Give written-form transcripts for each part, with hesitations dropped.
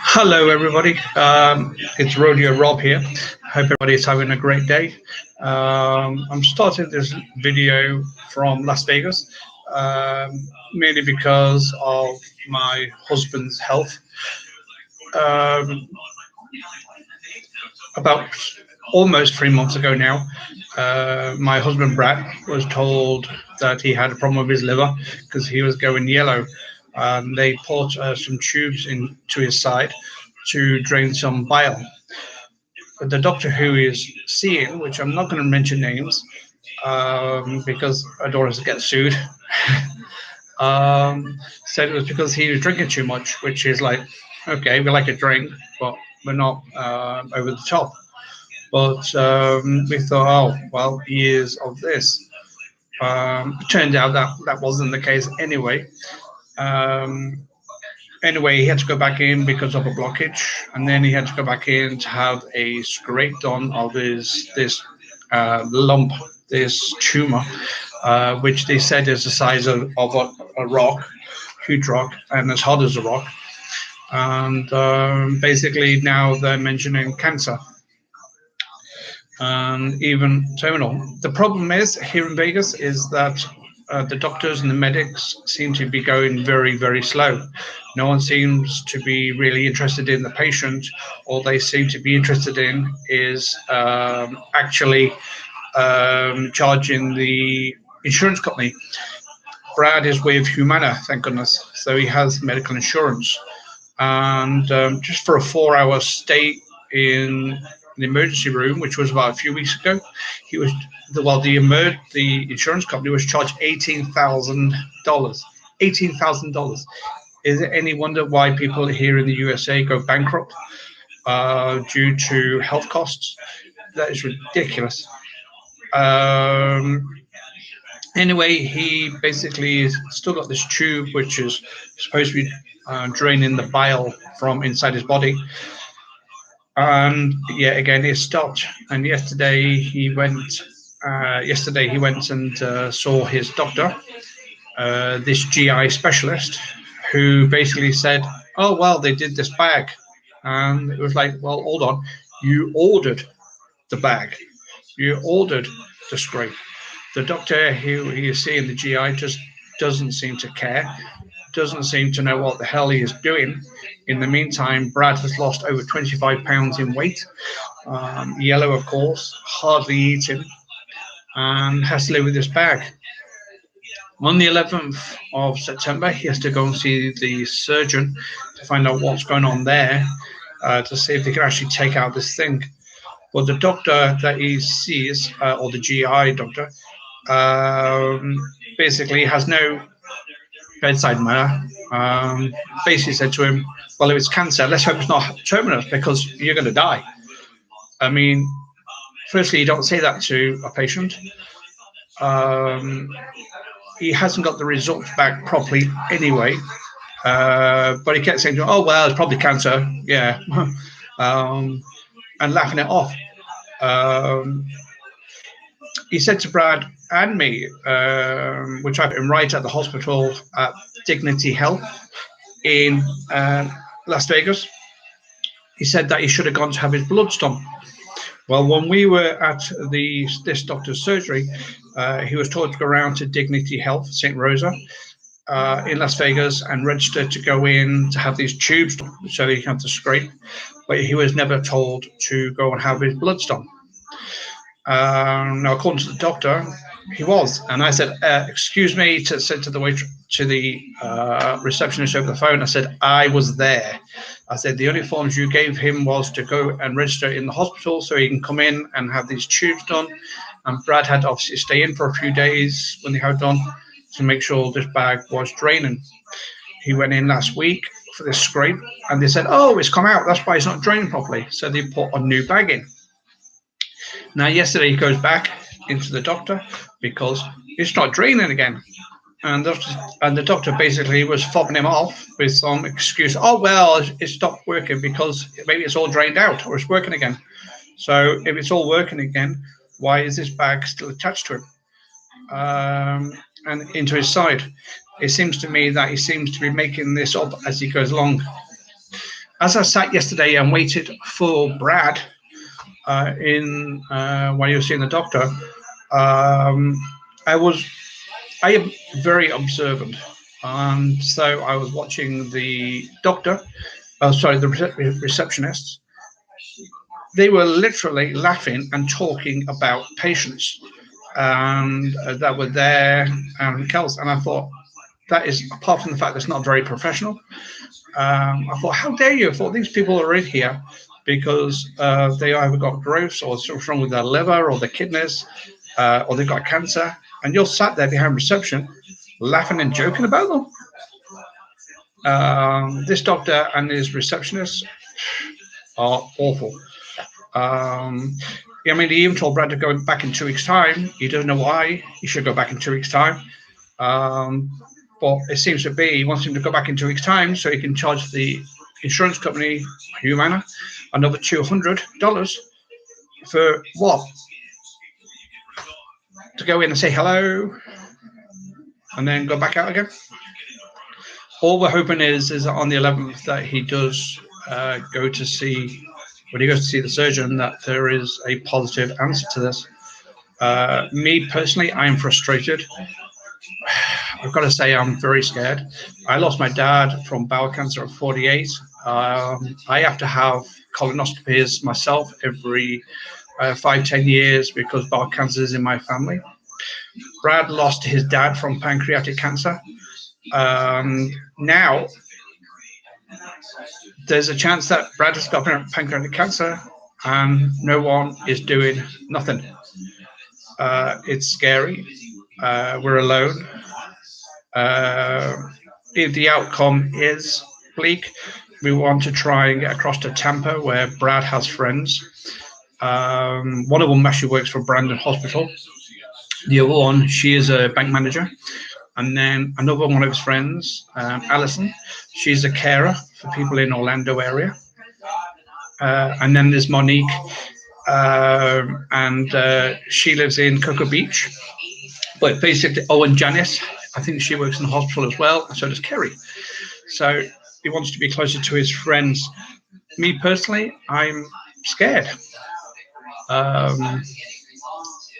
Hello, everybody. It's Rodeo Rob here. Hope everybody's having a great day. I'm starting this video from Las Vegas, mainly because of my husband's health. Um, about almost 3 months ago now, my husband Brad was told that he had a problem with his liver because he was going yellow. They put some tubes into his side to drain some bile. But the doctor who is seeing, which I'm not going to mention names because I don't want us to get sued, said it was because he was drinking too much, which is like, okay, we like a drink, but we're not over the top. But we thought, oh, well, he is of this. It turned out that that wasn't the case anyway. Um, anyway, he had to go back in because of a blockage, and then he had to go back in to have a scrape done of his this lump, this tumor, which they said is the size of a rock, huge rock, and as hard as a rock. And basically now they're mentioning cancer and even terminal. The problem is here in Vegas is that the doctors and the medics seem to be going very, very slow. No one seems to be really interested in the patient. All they seem to be interested in is actually charging the insurance company. Brad is with Humana, thank goodness, so he has medical insurance. And just for a 4-hour stay in the emergency room, which was about a few weeks ago, he was the insurance company was charged $18,000. $18,000. Is it any wonder why people here in the USA go bankrupt due to health costs? That is ridiculous. Anyway, he basically still got this tube, which is supposed to be draining the bile from inside his body. And yet again, it stopped. And yesterday he went. Yesterday he went and saw his doctor, this GI specialist, who basically said, "Oh well, they did this bag," and it was like, "Well, hold on, you ordered the bag, you ordered the scrape." The doctor who he is seeing, the GI, just doesn't seem to care, doesn't seem to know what the hell he is doing. In the meantime, Brad has lost over 25 pounds in weight, yellow, of course, hardly eating, and has to live with this bag. On the 11th of September, he has to go and see the surgeon to find out what's going on there, to see if they can actually take out this thing. But the doctor that he sees, or the GI doctor, basically has no bedside manner. Basically said to him, well, if it's cancer, let's hope it's not terminal because you're going to die. I mean, firstly, you don't say that to a patient. He hasn't got the results back properly anyway, but he kept saying, oh, well, it's probably cancer, yeah, and laughing it off. He said to Brad and me, which I put him right at the hospital at Dignity Health in Las Vegas, he said that he should have gone to have his bloods done. Well, when we were at this doctor's surgery, he was told to go around to Dignity Health, St. Rosa, in Las Vegas and register to go in to have these tubes done, so he had to scrape, but he was never told to go and have his bloods done. Now, according to the doctor, he was, and I said, "Excuse me," said to the receptionist over the phone. I said, "I was there." I said, "The only forms you gave him was to go and register in the hospital so he can come in and have these tubes done." And Brad had to obviously stay in for a few days when they had done to make sure this bag was draining. He went in last week for this scrape, and they said, "Oh, it's come out. That's why it's not draining properly." So they put a new bag in. Now, yesterday he goes back into the doctor because it's not draining again. And the doctor basically was fobbing him off with some excuse. Oh, well, it stopped working because maybe it's all drained out or it's working again. So if it's all working again, why is this bag still attached to him and into his side? it seems to me that he seems to be making this up as he goes along. As I sat yesterday and waited for Brad in while you were seeing the doctor, I am very observant, and so I was watching the doctor. Sorry, the receptionists. They were literally laughing and talking about patients and that were there and else. And I thought that is, apart from the fact that's not very professional. I thought, how dare you? I thought these people are in here because they either got growths or something wrong with their liver or their kidneys, or they've got cancer, and you're sat there behind reception laughing and joking about them. This doctor and his receptionist are awful. I mean, he even told Brad to go back in 2 weeks' time. He doesn't know why he should go back in 2 weeks' time. But it seems to be he wants him to go back in 2 weeks' time so he can charge the insurance company, Humana, another $200 for what? To go in and say hello and then go back out again. All we're hoping is that on the 11th that he does go to see, when he goes to see the surgeon, that there is a positive answer to this. Me personally, I am frustrated. I've got to say I'm very scared. I lost my dad from bowel cancer at 48. I have to have colonoscopies myself every 5-10 years because bowel cancer is in my family. Brad lost his dad from pancreatic cancer. Now there's a chance that Brad has got pancreatic cancer and no one is doing nothing. It's scary. We're alone. If the outcome is bleak, we want to try and get across to Tampa where Brad has friends. One of them actually works for Brandon Hospital. The other one, she is a bank manager. And then another one of his friends, Alison, she's a carer for people in Orlando area. And then there's Monique, and she lives in Cocoa Beach. But basically, and Janice, I think she works in the hospital as well, and so does Kerry. So he wants to be closer to his friends. Me personally, I'm scared.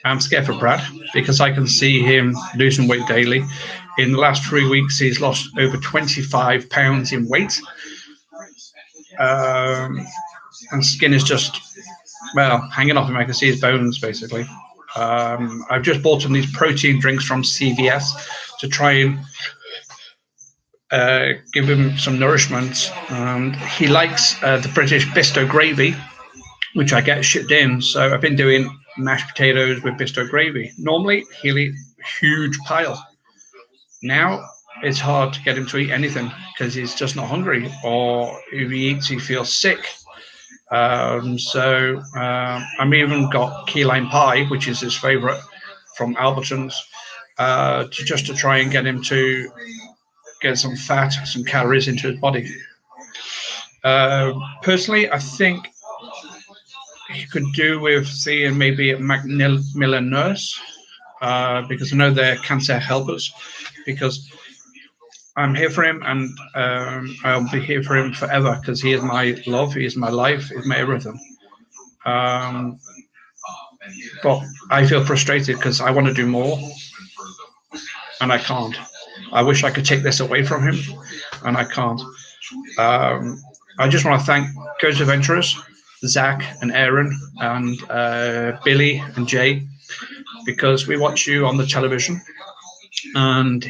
I'm scared for Brad because I can see him losing weight daily. In the last 3 weeks, he's lost over 25 pounds in weight. And skin is just, well, hanging off him. I can see his bones, basically. I've just bought him these protein drinks from CVS to try and give him some nourishment. He likes the British Bisto gravy, which I get shipped in. So I've been doing mashed potatoes with Bisto gravy. Normally, he'll eat a huge pile. Now, it's hard to get him to eat anything because he's just not hungry. Or if he eats, he feels sick. So I've even got key lime pie, which is his favorite from Albertsons, to try and get him to get some fat, some calories into his body. Personally, I think he could do with seeing maybe a Macmillan nurse, because I know they're cancer helpers, because I'm here for him, and I'll be here for him forever because he is my love, he is my life, he's my everything. But I feel frustrated because I want to do more, and I can't. I wish I could take this away from him, and I can't. I just want to thank Coach Adventurers, Zach and Aaron, and Billy and Jay, because we watch you on the television, and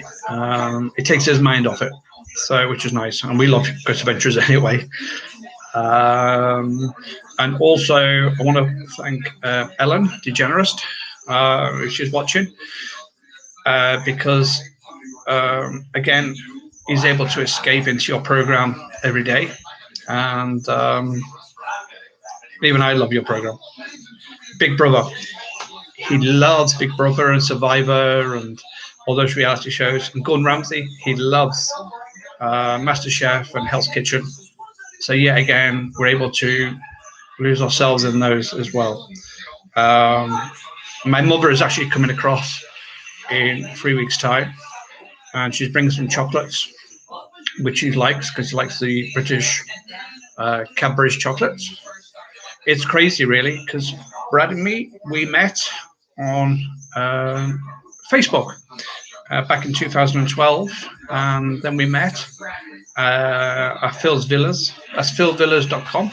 it takes his mind off it, so which is nice. And we love Coach Adventurers anyway. And also, I want to thank Ellen DeGenerist, if she's watching, because again, he's able to escape into your program every day, and even I love your program. Big Brother, he loves Big Brother and Survivor and all those reality shows. And Gordon Ramsay, he loves MasterChef and Hell's Kitchen. So yet again, we're able to lose ourselves in those as well. My mother is actually coming across in 3 weeks' time. and she's bringing some chocolates, which she likes because she likes the British Cadbury's chocolates. It's crazy, really, because Brad and me, we met on Facebook back in 2012, and then we met at Phil's Villas. That's philvillas.com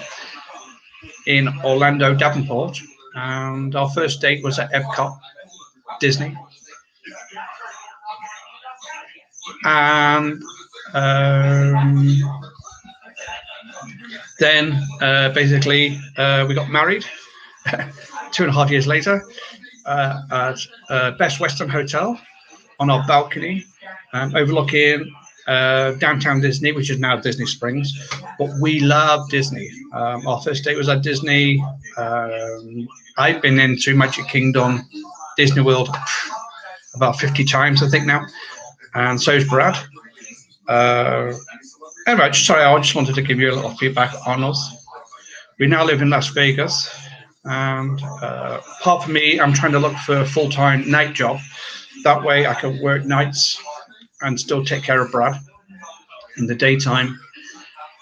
in Orlando, Davenport, and our first date was at Epcot, Disney. And then basically we got married 2.5 years later at Best Western Hotel on our balcony, overlooking downtown Disney, which is now Disney Springs. But we love Disney. Our first date was at Disney. I've been into Magic Kingdom, Disney World about 50 times, I think now, and so is Brad. Anyway, sorry, I just wanted to give you a little feedback on us. We now live in Las Vegas, and apart from me, I'm trying to look for a full-time night job. That way I can work nights and still take care of Brad in the daytime.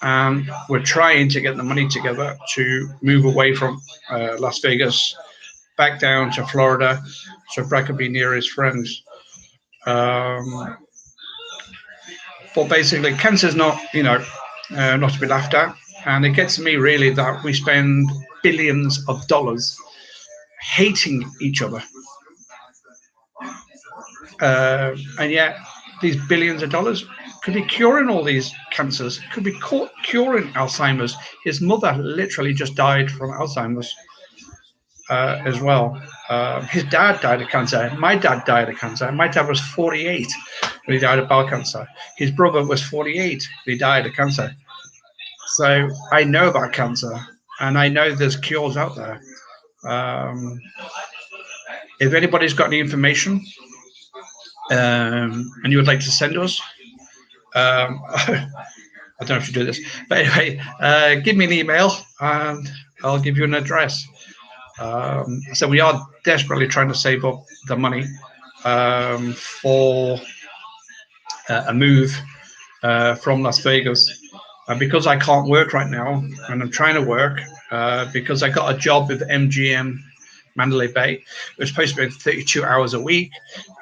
And we're trying to get the money together to move away from Las Vegas back down to Florida so Brad could be near his friends. But basically, cancer is not, not to be laughed at. And it gets me really that we spend billions of dollars hating each other. And yet these billions of dollars could be curing all these cancers, could be curing Alzheimer's. His mother literally just died from Alzheimer's as well. His dad died of cancer. My dad died of cancer. My dad was 48 when he died of bowel cancer. His brother was 48 when he died of cancer. So I know about cancer, and I know there's cures out there. If anybody's got any information and you would like to send us, I don't know if you do this, but anyway, give me an email and I'll give you an address. So we are desperately trying to save up the money for a move from Las Vegas. Because I can't work right now, and I'm trying to work because I got a job with MGM Mandalay Bay. It was supposed to be 32 hours a week.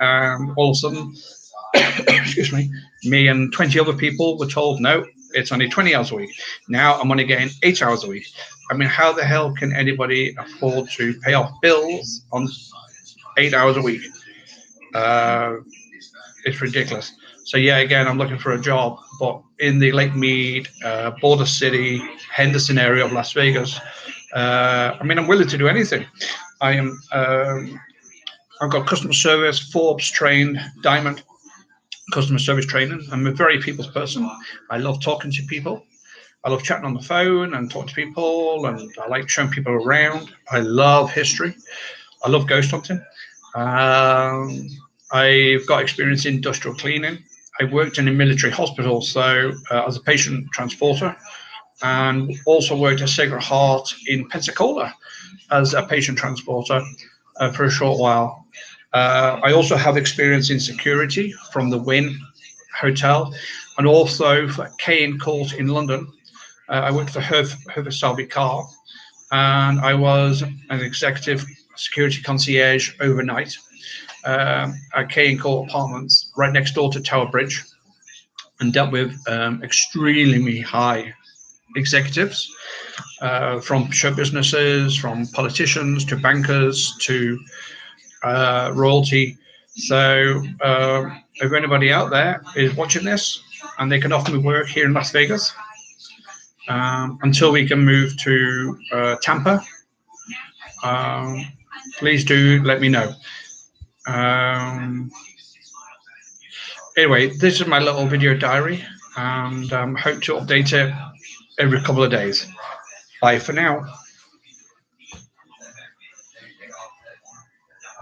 All of a sudden, excuse me and 20 other people were told, no, it's only 20 hours a week. Now I'm only getting 8 hours a week. I mean, how the hell can anybody afford to pay off bills on 8 hours a week? It's ridiculous. So yeah, again, I'm looking for a job, but in the Lake Mead, Border City, Henderson area of Las Vegas. I mean, I'm willing to do anything. I've got customer service, Forbes trained, Diamond customer service training. I'm a very people's person. I love talking to people. I love chatting on the phone and talking to people, and I like showing people around. I love history. I love ghost hunting. I've got experience in industrial cleaning. I worked in a military hospital, so as a patient transporter, and also worked at Sacred Heart in Pensacola as a patient transporter for a short while. I also have experience in security from the Wynn Hotel, and also for Kane Court in London. I worked for Hervé Salvi Carr, and I was an executive security concierge overnight at Kane Court Apartments, right next door to Tower Bridge, and dealt with extremely high executives from show businesses, from politicians to bankers to royalty. So if anybody out there is watching this and they can offer me work here in Las Vegas until we can move to Tampa, please do let me know. Anyway, this is my little video diary, and hope to update it every couple of days. Bye for now.